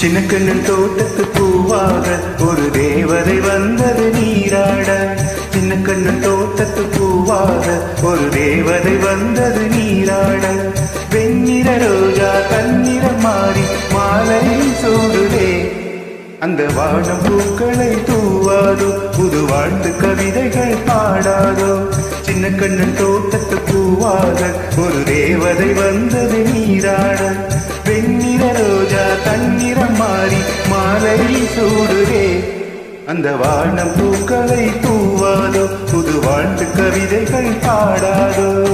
சின்னக்கண்ணன் தோட்டத்து பூவாக ஒரு தேவதை வந்தது நீராட. சின்னக்கண்ணன் தோட்டத்து பூவாக ஒரு தேவதை வந்தது நீராட. வெண்ணிற ரோஜா தன்னிறம் மாறி மாலையில் சூடுதே. அந்த வானம் பூக்களை தூவாதோ, புது வாழ்ந்து கவிதைகள் பாடாதோ. சின்னக்கண்ணன் தோட்டத்து பூவாக ஒரு தேவதை வந்தது நீராட. வெண்ணிற ரோஜா தன்னிறம் மாறி மாலையில் சூடுதே. அந்த வானம் பூக்களை தூவாதோ, புது வாழ்ந்து கவிதைகள் பாடாதோ.